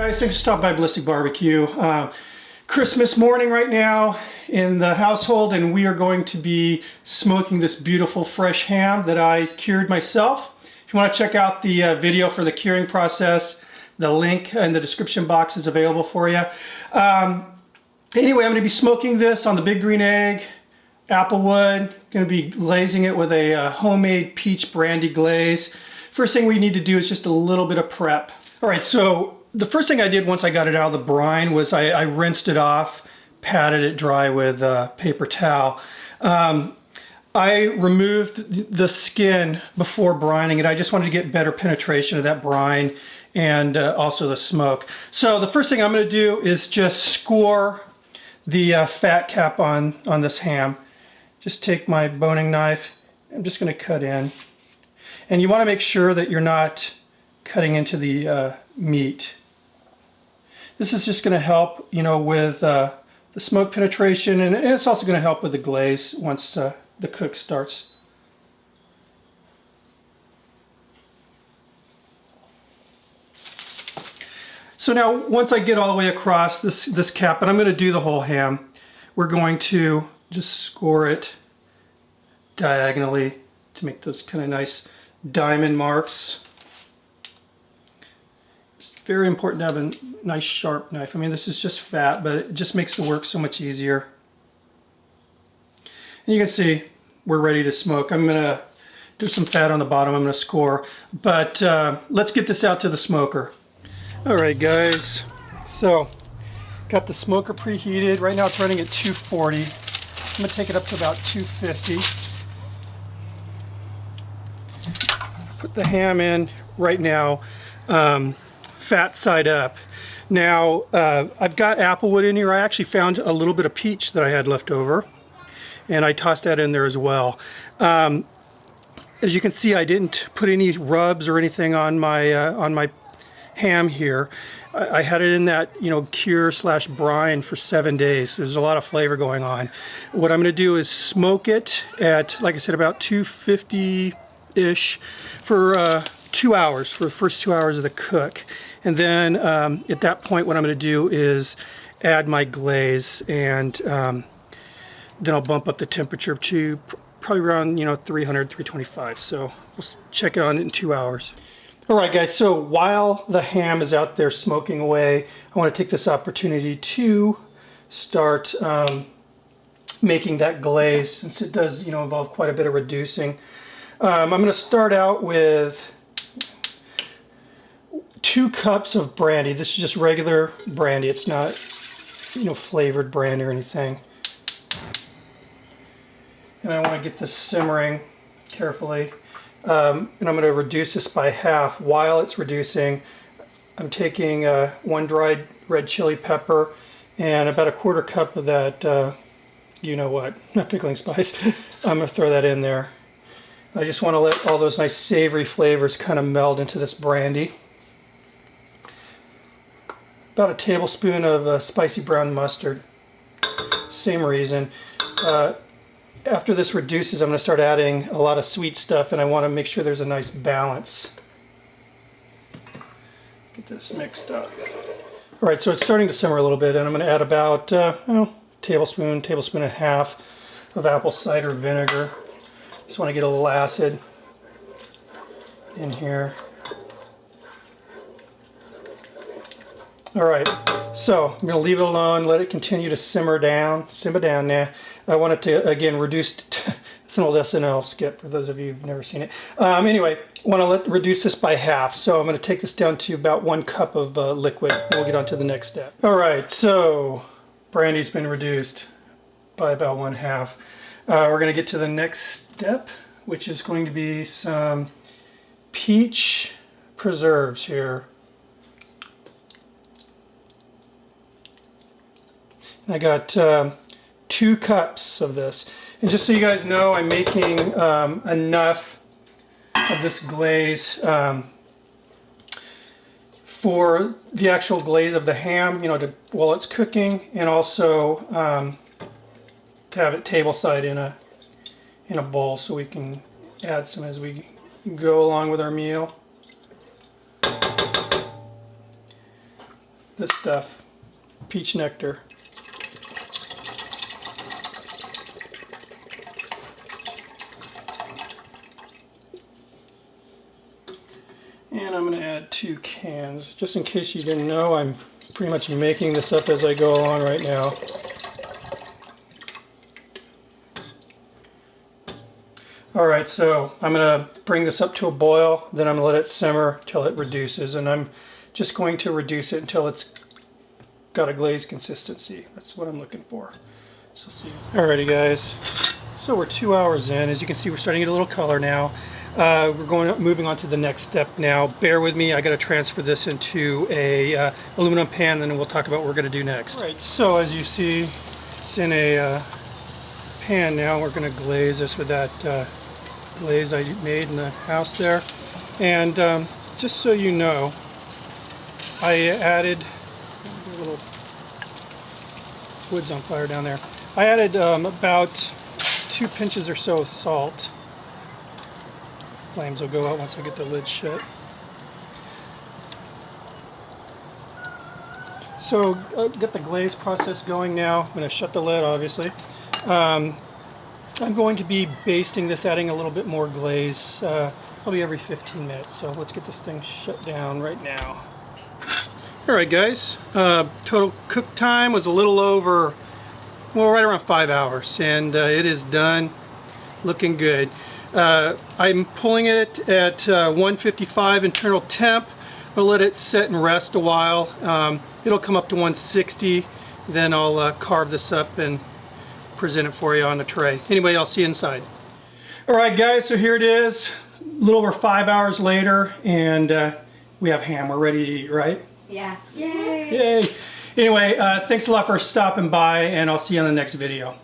Guys, thanks for stopping by Ballistic Barbecue. Christmas morning right now in the household, and we are going to be smoking this beautiful fresh ham that I cured myself. If you want to check out the video for the curing process, the link in the description box is available for you. Anyway, I'm going to be smoking this on the big green egg, applewood. Going to be glazing it with a homemade peach brandy glaze. First thing we need to do is just a little bit of prep. All right, so the first thing I did once I got it out of the brine was I rinsed it off, patted it dry with a paper towel. I removed the skin before brining it. I just wanted to get better penetration of that brine and also the smoke. So the first thing I'm going to do is just score the fat cap on this ham. Just take my boning knife. I'm just going to cut in. And you want to make sure that you're not cutting into the meat. This is just going to help, you know, with the smoke penetration, and it's also going to help with the glaze once the cook starts. So now, once I get all the way across this cap, and I'm going to do the whole ham, we're going to just score it diagonally to make those kind of nice diamond marks. Very important to have a nice sharp knife. I mean, this is just fat, but it just makes the work so much easier. And you can see we're ready to smoke. I'm going to do some fat on the bottom. I'm going to score. But let's get this out to the smoker. All right, guys. So, got the smoker preheated. Right now it's running at 240. I'm going to take it up to about 250. Put the ham in right now. Fat side up. Now I've got applewood in here. I actually found a little bit of peach that I had left over, and I tossed that in there as well. As you can see, I didn't put any rubs or anything on my ham here. I had it in that, you know, cure / brine for 7 days. There's a lot of flavor going on. What I'm going to do is smoke it at, like I said, about 250-ish for 2 hours, for the first 2 hours of the cook. And then at that point, what I'm going to do is add my glaze, and then I'll bump up the temperature to probably around, you know, 300, 325. So we'll check it on in 2 hours. All right, guys. So while the ham is out there smoking away, I want to take this opportunity to start making that glaze, since it does, you know, involve quite a bit of reducing. I'm going to start out with 2 cups of brandy. This is just regular brandy. It's not, you know, flavored brandy or anything. And I want to get this simmering carefully. And I'm going to reduce this by half. While it's reducing, I'm taking 1 dried red chili pepper and about 1/4 cup of that, you know what, not pickling spice. I'm going to throw that in there. I just want to let all those nice savory flavors kind of meld into this brandy. About 1 tablespoon of spicy brown mustard. Same reason. After this reduces, I'm going to start adding a lot of sweet stuff, and I want to make sure there's a nice balance. Get this mixed up. All right, so it's starting to simmer a little bit, and I'm going to add about tablespoon and a half of apple cider vinegar. Just want to get a little acid in here. All right, so I'm going to leave it alone, let it continue to simmer down now. I want it to, again, reduce. It's an old SNL skit for those of you who've never seen it. Anyway, I want to reduce this by half, so I'm going to take this down to about 1 cup of liquid, and we'll get on to the next step. All right, so brandy's been reduced by about 1/2. We're going to get to the next step, which is going to be some peach preserves here. I got 2 cups of this. And just so you guys know, I'm making enough of this glaze for the actual glaze of the ham, you know, while it's cooking, and also to have it table side in a bowl so we can add some as we go along with our meal. this stuff, peach nectar. And I'm going to add 2 cans. Just in case you didn't know, I'm pretty much making this up as I go along right now. Alright, so I'm going to bring this up to a boil, then I'm going to let it simmer till it reduces, and I'm just going to reduce it until it's got a glaze consistency. That's what I'm looking for. So see. Alrighty guys, so we're 2 hours in. As you can see, we're starting to get a little color now. We're moving on to the next step now. Bear with me, I got to transfer this into a aluminum pan, then we'll talk about what we're going to do next. Alright, so as you see, it's in a pan now. We're going to glaze this with that glaze I made in the house there. And just so you know, I added a little wood's on fire down there. I added about 2 pinches or so of salt. Flames will go out once I get the lid shut. So get the glaze process going now. I'm going to shut the lid, obviously. I'm going to be basting this, adding a little bit more glaze, probably every 15 minutes. So let's get this thing shut down right now. Alright guys, total cook time was a little over, well, right around 5 hours, and it is done, looking good. I'm pulling it at 155 internal temp. I'll let it set and rest a while. It'll come up to 160, then I'll carve this up and present it for you on a tray. Anyway, I'll see you inside. Alright guys, so here it is, a little over 5 hours later, and we have ham. We're ready to eat, right? Yeah. Yay! Yay! Anyway, thanks a lot for stopping by, and I'll see you on the next video.